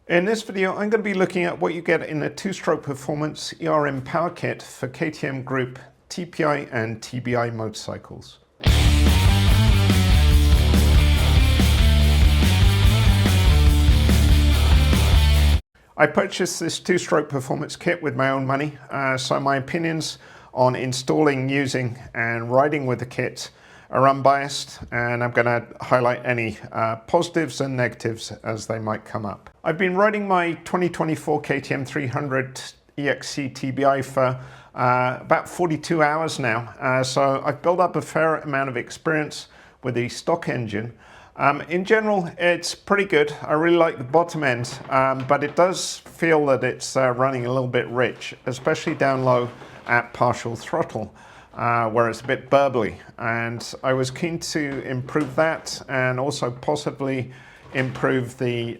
In this video, I'm going to be looking at what you get in a two-stroke performance ERM power kit for KTM Group TPI and TBI motorcycles. I purchased this two-stroke performance kit with my own money, so my opinions on installing, using and riding with the kit are unbiased, and I'm going to highlight any positives and negatives as they might come up. I've been riding my 2024 KTM 300 EXC TBI for about 42 hours now, so I've built up a fair amount of experience with the stock engine. In general, it's pretty good. I really like the bottom end, but it does feel that it's running a little bit rich, especially down low at partial throttle, where it's a bit burbly. And I was keen to improve that and also possibly improve the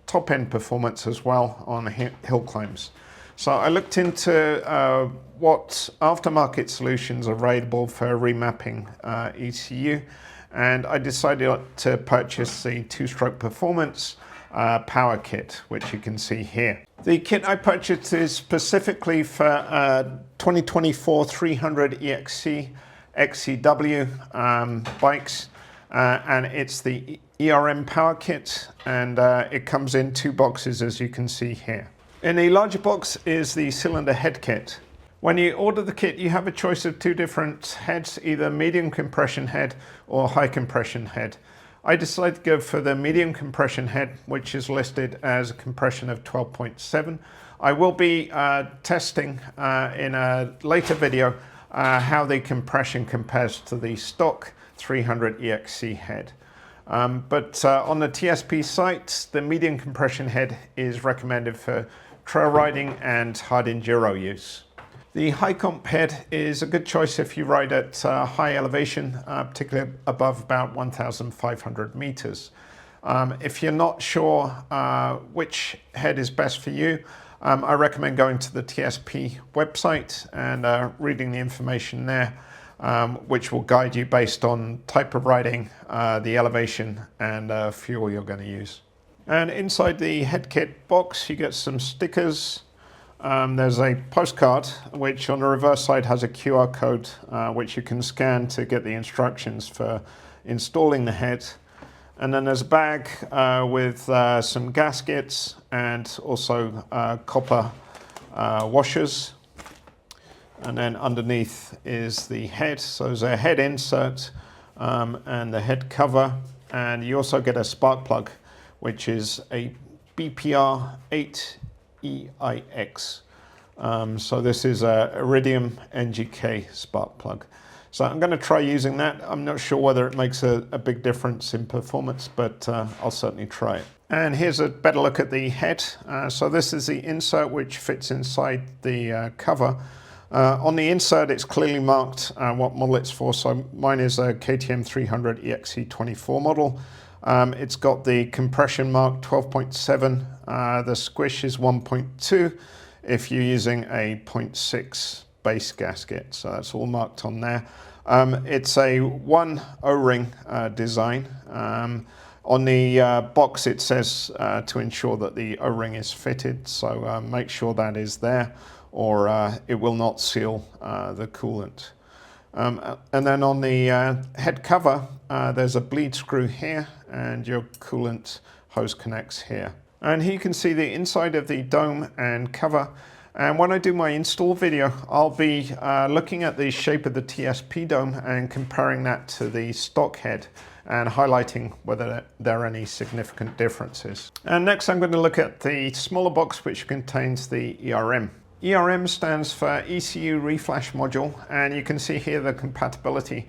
top end performance as well on hill climbs. So I looked into what aftermarket solutions are available for remapping ECU. And I decided to purchase the two-stroke performance power kit, which you can see here. The kit I purchased is specifically for 2024 300 EXC XCW bikes, and it's the ERM power kit, and it comes in two boxes, as you can see here. In the larger box is the cylinder head kit. When you order the kit, you have a choice of two different heads, either medium compression head or high compression head. I decided to go for the medium compression head, which is listed as a compression of 12.7. I will be testing in a later video how the compression compares to the stock 300 EXC head. But on the TSP site, the medium compression head is recommended for trail riding and hard enduro use. The high comp head is a good choice if you ride at high elevation, particularly above about 1,500 meters. If you're not sure which head is best for you, I recommend going to the TSP website and reading the information there, which will guide you based on type of riding, the elevation and fuel you're going to use. And inside the head kit box, you get some stickers. There's a postcard which on the reverse side has a QR code which you can scan to get the instructions for installing the head. And then there's a bag with some gaskets and also copper washers. And then underneath is the head. So there's a head insert and the head cover. And you also get a spark plug, which is a BPR 8 EIX. So this is a Iridium NGK spark plug. So I'm going to try using that. I'm not sure whether it makes a big difference in performance, but I'll certainly try it. And here's a better look at the head. So this is the insert which fits inside the cover. On the insert, it's clearly marked what model it's for. So mine is a KTM 300 EXC24 model. It's got the compression mark 12.7, the squish is 1.2 if you're using a 0.6 base gasket, so that's all marked on there. It's a one O-ring design. On the box it says to ensure that the O-ring is fitted, so make sure that is there or it will not seal the coolant. And then on the head cover, there's a bleed screw here and your coolant hose connects here. And here you can see the inside of the dome and cover. And when I do my install video, I'll be looking at the shape of the TSP dome and comparing that to the stock head and highlighting whether there are any significant differences. And next I'm going to look at the smaller box which contains the ERM. ERM stands for ECU Reflash module, and you can see here the compatibility.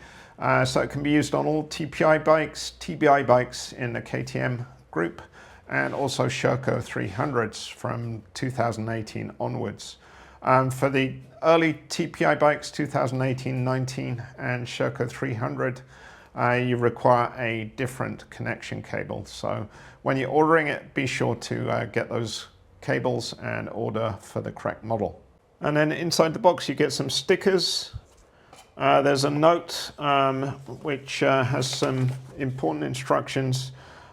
So it can be used on all TPI bikes, TBI bikes in the KTM group, and also Sherco 300s from 2018 onwards. For the early TPI bikes, 2018-19 and Sherco 300, you require a different connection cable. So when you're ordering it, be sure to get those cables and order for the correct model. And then inside the box you get some stickers. There's a note which has some important instructions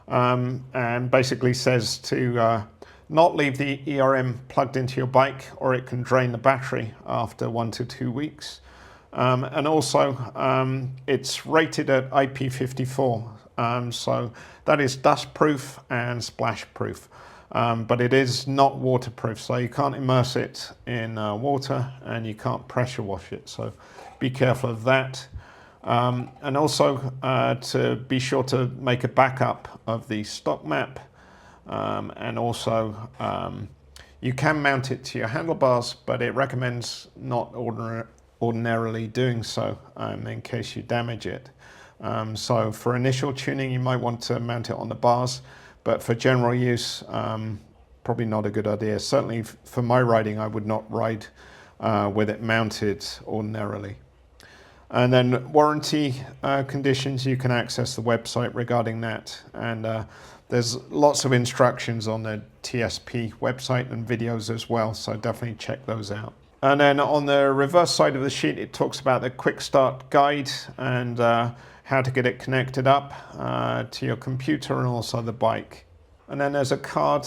and basically says to not leave the ERM plugged into your bike, or it can drain the battery after 1 to 2 weeks. And also it's rated at IP54, so that is dust proof and splash proof, but it is not waterproof, so you can't immerse it in water and you can't pressure wash it, so be careful of that. And also to be sure to make a backup of the stock map, and also you can mount it to your handlebars, but it recommends not ordinarily doing so in case you damage it. So for initial tuning you might want to mount it on the bars, but for general use probably not a good idea. Certainly for my riding I would not ride with it mounted ordinarily. And then warranty conditions, you can access the website regarding that, and there's lots of instructions on the TSP website and videos as well, so definitely check those out. And then on the reverse side of the sheet it talks about the quick start guide and how to get it connected up to your computer and also the bike. And then there's a card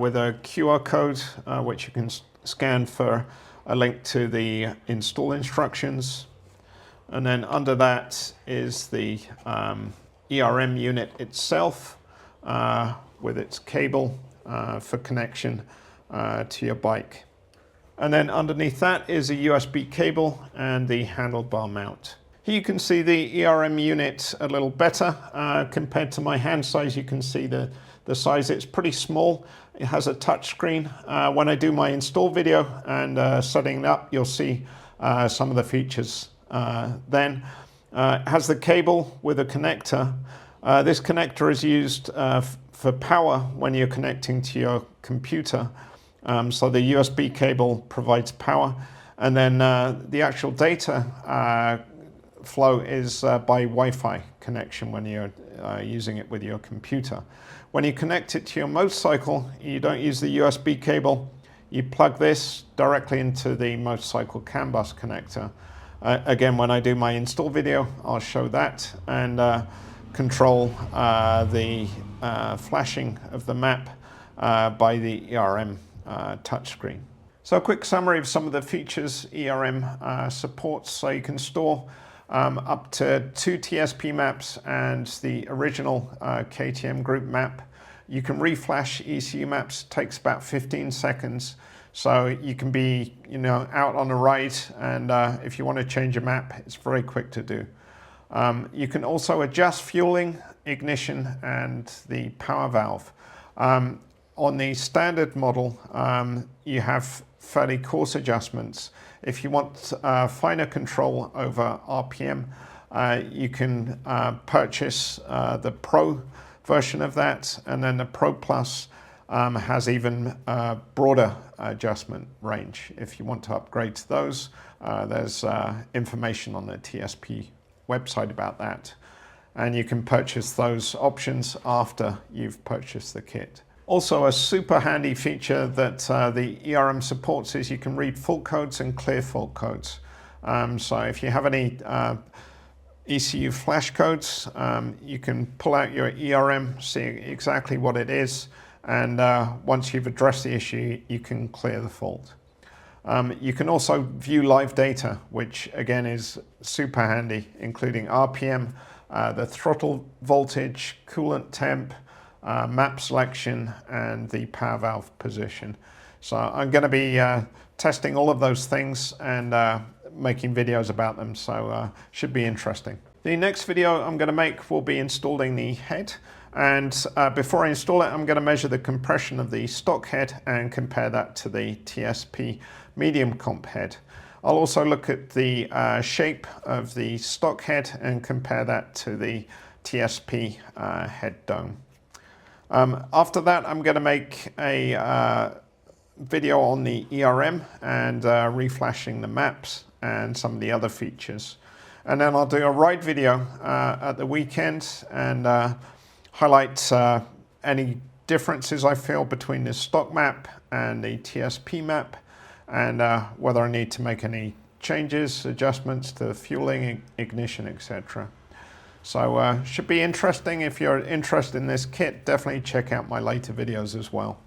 with a QR code which you can scan for a link to the install instructions. And then under that is the ERM unit itself with its cable for connection to your bike. And then underneath that is a USB cable and the handlebar mount. Here you can see the ERM unit a little better compared to my hand size. You can see the size, it's pretty small. It has a touch screen. When I do my install video and setting it up, you'll see some of the features. Then it has the cable with a connector. This connector is used for power when you're connecting to your computer. So the USB cable provides power, and then the actual data flow is by Wi-Fi connection when you're using it with your computer. When you connect it to your motorcycle, you don't use the USB cable. You plug this directly into the motorcycle CAN bus connector. Again, when I do my install video, I'll show that and control the flashing of the map by the ERM touchscreen. So a quick summary of some of the features ERM supports. So you can store up to 2 TSP maps and the original KTM group map. You can reflash ECU maps, takes about 15 seconds. So you can be, out on a ride, and if you want to change a map, it's very quick to do. You can also adjust fueling, ignition, and the power valve. On the standard model, you have fairly coarse adjustments. If you want finer control over RPM, you can purchase the Pro version of that, and then the Pro Plus has even broader adjustment range. If you want to upgrade to those, there's information on the TSP website about that, and you can purchase those options after you've purchased the kit. Also, a super handy feature that the ERM supports is you can read fault codes and clear fault codes. So if you have any ECU flash codes, you can pull out your ERM, see exactly what it is, and once you've addressed the issue, you can clear the fault. You can also view live data, which again is super handy, including RPM, the throttle voltage, coolant temp, map selection, and the power valve position. So I'm going to be testing all of those things and making videos about them, so should be interesting. The next video I'm going to make will be installing the head, and before I install it I'm going to measure the compression of the stock head and compare that to the TSP medium comp head. I'll also look at the shape of the stock head and compare that to the TSP head dome. After that I'm going to make a video on the ERM and reflashing the maps and some of the other features. And then I'll do a ride video at the weekend and highlight any differences I feel between the stock map and the TSP map, and whether I need to make any changes, adjustments to fueling, ignition, etc. So should be interesting. If you're interested in this kit, definitely check out my later videos as well.